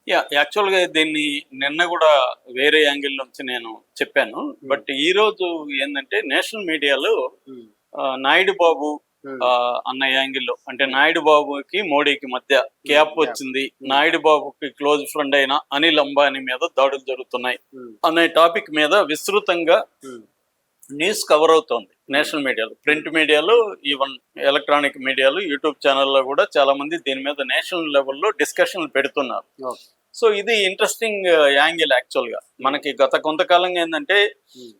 యాక్చువల్‌గా దీన్ని నిన్న గూడా వేరే యాంగిల్ నుంచి నేను చెప్పాను. హ్మ్. బట్ ఈరోజు ఏందంటే నేషనల్ మీడియాలో హ్మ్. నాయుడు బాబు హ్మ్. అన్న యాంగిల్‌లో అంటే నాయుడు బాబుకి, మోడీకి మధ్య గ్యాప్ గ్యాప్. వచ్చింది. హ్మ్. నాయుడు బాబుకి క్లోజ్ ఫ్రెండ్ అయిన అనిల్ అంబానీ మీద దాడులు జరుగుతున్నాయి హ్మ్. అనే టాపిక్ మీద విస్తృతంగా హ్మ్. న్యూస్ కవర్ అవుతోంది నేషనల్ మీడియాలో. ప్రింట్ మీడియాలో, ఈవెన్ ఎలక్ట్రానిక్ మీడియాలో, యూట్యూబ్ ఛానల్‌లో గూడా చాలామంది దీని మీద నేషనల్ లెవెల్‌లో డిస్కషన్‌లు పెడుతున్నారు. ఓకే. సో ఇది ఇంట్రెస్టింగ్ యాంగిల్ యాక్చువల్‌గా. మనకి గత కొంతకాలంగా ఏందంటే హ్మ్.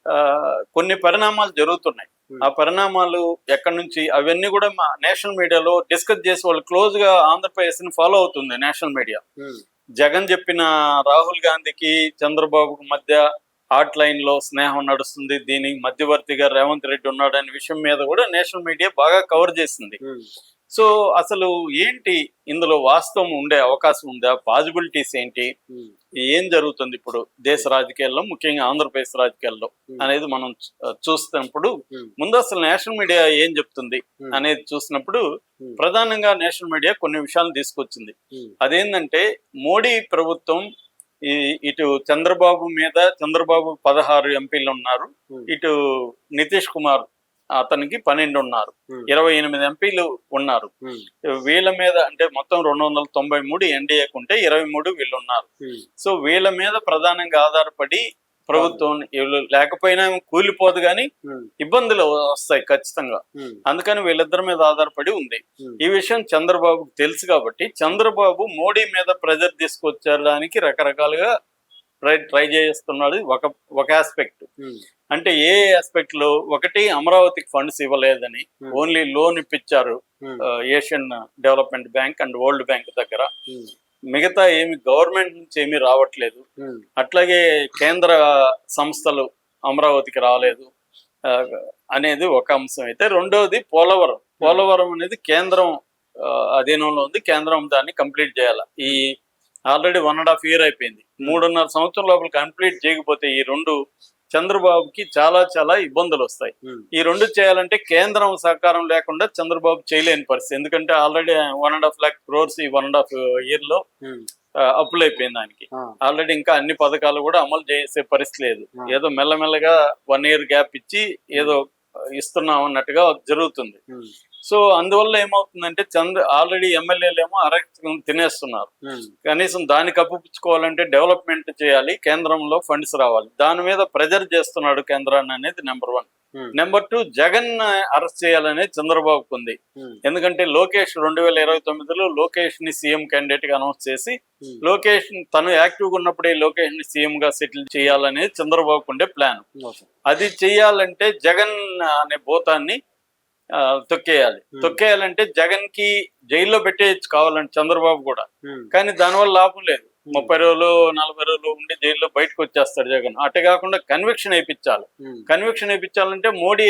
కొన్ని పరిణామాలు జరుగుతున్నాయి. ఆ పరిణామాలు ఎక్కడి నుంచి అవన్నీ గూడా మా నేషనల్ మీడియాలో డిస్కస్ చేసి వాళ్ళు క్లోజ్‌గా ఆంధ్రప్రదేశ్‌ని ఫాలో అవుతుంది నేషనల్ మీడియా. హ్మ్. జగన్ చెప్పిన రాహుల్ గాంధీకి, చంద్రబాబుకి మధ్య హాట్ లైన్‌లో స్నేహం నడుస్తుంది. దీనికి మధ్యవర్తిగా రేవంత్ రెడ్డి ఉన్నాడనే విషయం మీద గూడా నేషనల్ మీడియా బాగా కవర్ చేసింది. హ్మ్. సో అసలు ఏంటి ఇందులో వాస్తవం ఉండే అవకాశం ఉందా? పాజిబిలిటీస్ ఏంటి? హ్మ్. ఏం జరుగుతుంది ఇప్పుడు దేశ రాజకీయాల్లో, ముఖ్యంగా ఆంధ్రప్రదేశ్ రాజకీయాల్లో అనేది మనం చూస్తున్నప్పుడు హ్మ్. ముందు అసలు నేషనల్ మీడియా ఏం చెప్తుంది హ్మ్. అనేది చూసినప్పుడు హ్మ్. ప్రధానంగా నేషనల్ మీడియా కొన్ని విషయాలు తీసుకొచ్చింది. హ్మ్. అదేంటంటే మోడీ ప్రభుత్వం ఇటు చంద్రబాబు 16 ఎంపీలు ఉన్నారు. హ్మ్. ఇటు నితీష్ కుమార్ అతనికి 12 ఉన్నారు. హ్మ్. 28 ఎంపీలు ఉన్నారు. హ్మ్. వీళ్ళ మీద అంటే మొత్తం 293 ఎన్డీఏకు ఉంటే 23 వీళ్ళు ఉన్నారు. హ్మ్. సో వీళ్ళ మీద ప్రధానంగా ఆధారపడి ప్రభుత్వం వీళ్ళు లేకపోయినా కూలిపోదు కానీ హ్మ్. ఇబ్బందులు వస్తాయి ఖచ్చితంగా. హ్మ్. అందుకని వీళ్ళిద్దరి మీద ఆధారపడి ఉంది. హ్మ్. ఈ విషయం చంద్రబాబుకు తెలుసు కాబట్టి చంద్రబాబు మోడీ మీద ప్రెజర్ తీసుకొచ్చడానికి రకరకాలుగా ట్రై చేస్తున్నాడు. ఒక ఆస్పెక్ట్. హ్మ్. అంటే ఏ ఆస్పెక్ట్ లో ఒకటి అమరావతికి ఫండ్స్ ఇవ్వలేదని హ్మ్. ఓన్లీ లోన్ ఇప్పించారు హ్మ్. Asian development bank and world bank దగ్గర. హ్మ్. మిగతా ఏమి గవర్నమెంట్ నుంచి ఏమీ రావట్లేదు. హ్మ్. అట్లాగే కేంద్ర సంస్థలు అమరావతికి రాలేదు ఆ, అనేది ఒక అంశం అయితే, రెండోది పోలవరం అనేది కేంద్రం అధీనంలో ఉంది. కేంద్రం దాన్ని కంప్లీట్ చేయాలి. ఈ ఆల్రెడీ 1.5 year అయిపోయింది. 3.5 సంవత్సరం లోపల కంప్లీట్ చేయకపోతే ఈ రెండు చంద్రబాబుకి చాలా చాలా ఇబ్బందులు వస్తాయి. హ్మ్. ఈ రెండు చేయాలంటే కేంద్రం సహకారం లేకుండా చంద్రబాబు చేయలేని పరిస్థితి. ఎందుకంటే ఆల్రెడీ 1.5 lakh crores ఈ 1.5 year లో హ్మ్. అప్పులైపోయింది దానికి. ఆ. ఆల్రెడీ ఇంకా అన్ని పథకాలు కూడా అమలు చేసే పరిస్థితి లేదు. ఆ. ఏదో మెల్లమెల్లగా 1 year గ్యాప్ ఇచ్చి ఏదో ఇస్తున్నాం అన్నట్టుగా జరుగుతుంది. హ్మ్. సో అందువల్ల ఏమవుతుందంటే ఆల్రెడీ ఎమ్మెల్యేలేమో అరక్తం తినేస్తున్నారు. హ్మ్. కనీసం దాన్ని కప్పిపుచ్చుకోవాలంటే డెవలప్మెంట్ చేయాలి, కేంద్రంలో ఫండ్స్ రావాలి. దాని మీద ప్రెజర్ చేస్తున్నాడు కేంద్రాన్ని అనేది నెంబర్ 1. హ్మ్. నెంబర్ 2, జగన్ అరెస్ట్ చేయాలనేది చంద్రబాబుకు ఉంది. హ్మ్. ఎందుకంటే లోకేష్ 2029లో లోకేష్ ని సీఎం క్యాండిడేట్ గా అనౌన్స్ చేసి హ్మ్. లోకేష్ తను యాక్టివ్గా ఉన్నప్పుడే లోకేష్ ని సీఎం గా సెటిల్ చేయాలనేది చంద్రబాబుకు ఉండే ప్లాన్. ఓకే. అది చెయ్యాలంటే జగన్ అనే భూతాన్ని తొక్కేయాలి. హ్మ్. తొక్కేయాలంటే జగన్ కి జైల్లో పెట్టేయచ్చు కావాలంటే చంద్రబాబు కూడా. హ్మ్. కానీ దానివల్ల లాభం లేదు. 30 రోజులు 40 రోజులు ఉండి జైల్లో బయటకు వచ్చేస్తాడు జగన్. అట్టే కాకుండా కన్విక్షన్ వేయించాలి. హ్మ్. కన్విక్షన్ వేయించాలంటే మోడీ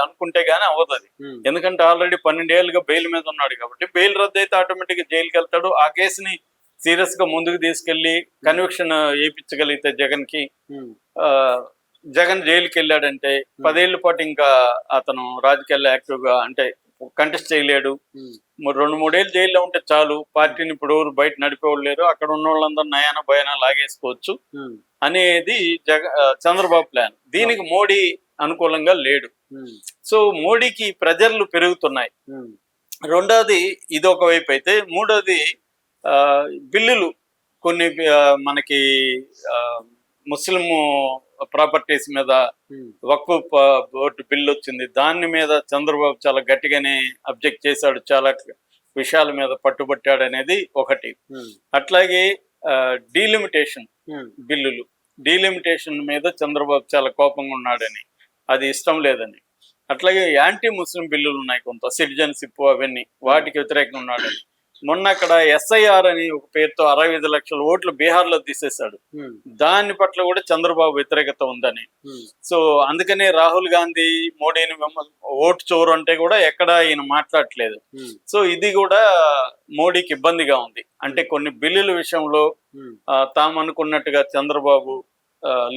అనుకుంటే గానీ అవ్వదు అది. హ్మ్. ఎందుకంటే ఆల్రెడీ 12 ఏళ్లుగా బెయిల్ మీద ఉన్నాడు కాబట్టి బెయిల్ రద్దు అయితే ఆటోమేటిక్ గా జైలుకి వెళ్తాడు. ఆ కేసుని సీరియస్ గా ముందుకు తీసుకెళ్లి కన్విక్షన్ వేయించగలిగితే జగన్ కి హ్మ్. జగన్ జైలుకి వెళ్ళాడంటే 10 ఏళ్ల పాటు ఇంకా అతను రాజకీయాల్లో యాక్టివ్ గా అంటే కంటెస్ట్ చేయలేడు. హ్మ్. 2-3 ఏళ్ళు జైల్లో ఉంటే చాలు. పార్టీని ఇప్పుడు ఎవరు బయట నడిపేవాళ్ళు లేరు. అక్కడ ఉన్న వాళ్ళందరూ నయానా భయానా లాగేసుకోవచ్చు హ్మ్. అనేది చంద్రబాబు ప్లాన్. దీనికి మోడీ అనుకూలంగా లేడు. హ్మ్. సో మోడీకి ప్రెజర్లు పెరుగుతున్నాయి. హ్మ్. రెండోది ఇది ఒక వైపు అయితే, మూడోది ఆ, బిల్లులు కొన్ని మనకి ఆ, ముస్లిం ప్రాపర్టీస్ మీద హ్మ్. వక్ఫ్ బోర్డు బిల్లు వచ్చింది. దాని మీద చంద్రబాబు చాలా గట్టిగానే అబ్జెక్ట్ చేశాడు. చాలా విషయాల మీద పట్టుబట్టాడు అనేది ఒకటి. హ్మ్. అట్లాగే డీలిమిటేషన్ హ్మ్. బిల్లులు, డీలిమిటేషన్ మీద చంద్రబాబు చాలా కోపంగా ఉన్నాడని, అది ఇష్టం లేదని. అట్లాగే యాంటీ ముస్లిం బిల్లులు ఉన్నాయి కొంత, సిటిజన్షిప్ అవన్నీ, వాటికి వ్యతిరేకంగా ఉన్నాడని. మొన్న అక్కడ ఎస్ఐఆర్ అని ఒక పేరుతో 65 లక్షల ఓట్లు బీహార్లో తీసేశాడు. హ్మ్. దాని పట్ల కూడా చంద్రబాబు వ్యతిరేకత ఉందని. హ్మ్. సో అందుకనే రాహుల్ గాంధీ మోడీని ఓటు చోరు అంటే కూడా ఎక్కడ ఈయన మాట్లాడట్లేదు. హ్మ్. సో ఇది కూడా మోడీకి ఇబ్బందిగా ఉంది. అంటే కొన్ని బిల్లుల విషయంలో హ్మ్. తాము అనుకున్నట్టుగా చంద్రబాబు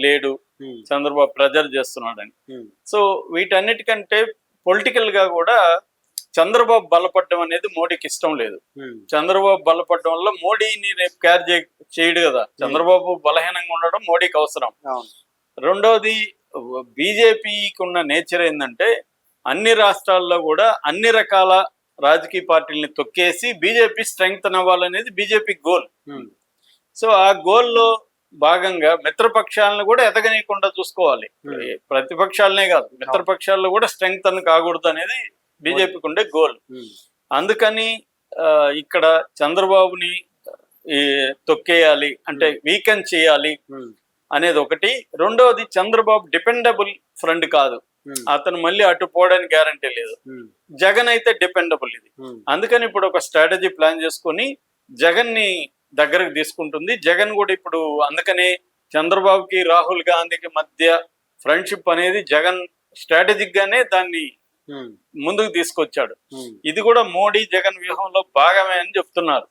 లేడు, హ్మ్. చంద్రబాబు ప్రెజర్ చేస్తున్నాడని. హ్మ్. సో వీటన్నిటికంటే పొలిటికల్ గా కూడా చంద్రబాబు బలపడడం అనేది మోడీకి ఇష్టం లేదు. చంద్రబాబు బలపడడం వల్ల మోడీని రేపు క్యార్ చేయడు కదా. చంద్రబాబు బలహీనంగా ఉండడం మోడీకి అవసరం. రెండవది బీజేపీకి ఉన్న నేచర్ ఏంటంటే అన్ని రాష్ట్రాల్లో కూడా అన్ని రకాల రాజకీయ పార్టీలని తొక్కేసి బీజేపీ స్ట్రెంగ్త్ అవ్వాలనేది బీజేపీ గోల్. సో ఆ గోల్లో భాగంగా మిత్రపక్షాలను కూడా ఎదగనీయకుండా చూసుకోవాలి. ప్రతిపక్షాలనే కాదు, మిత్రపక్షాల్లో కూడా స్ట్రెంగ్త్ కాకూడదు అనేది బీజేపీకి ఉండే గోల్. అందుకని ఇక్కడ చంద్రబాబుని తొక్కేయాలి అంటే వీకెన్ చేయాలి అనేది ఒకటి. రెండవది చంద్రబాబు డిపెండబుల్ ఫ్రెండ్ కాదు, అతను మళ్ళీ అటు పోవడానికి గ్యారంటీ లేదు. జగన్ అయితే డిపెండబుల్. ఇది అందుకని ఇప్పుడు ఒక స్ట్రాటజీ ప్లాన్ చేసుకుని జగన్ ని దగ్గరకు తీసుకుంటుంది. జగన్ కూడా ఇప్పుడు అందుకని చంద్రబాబుకి రాహుల్ గాంధీకి మధ్య ఫ్రెండ్షిప్ అనేది జగన్ స్ట్రాటజిక్ గానే దాన్ని ముందుకు తీసుకొచ్చాడు. ఇది కూడా మోడీ జగన్ వ్యూహంలో భాగమే అని చెప్తున్నారు.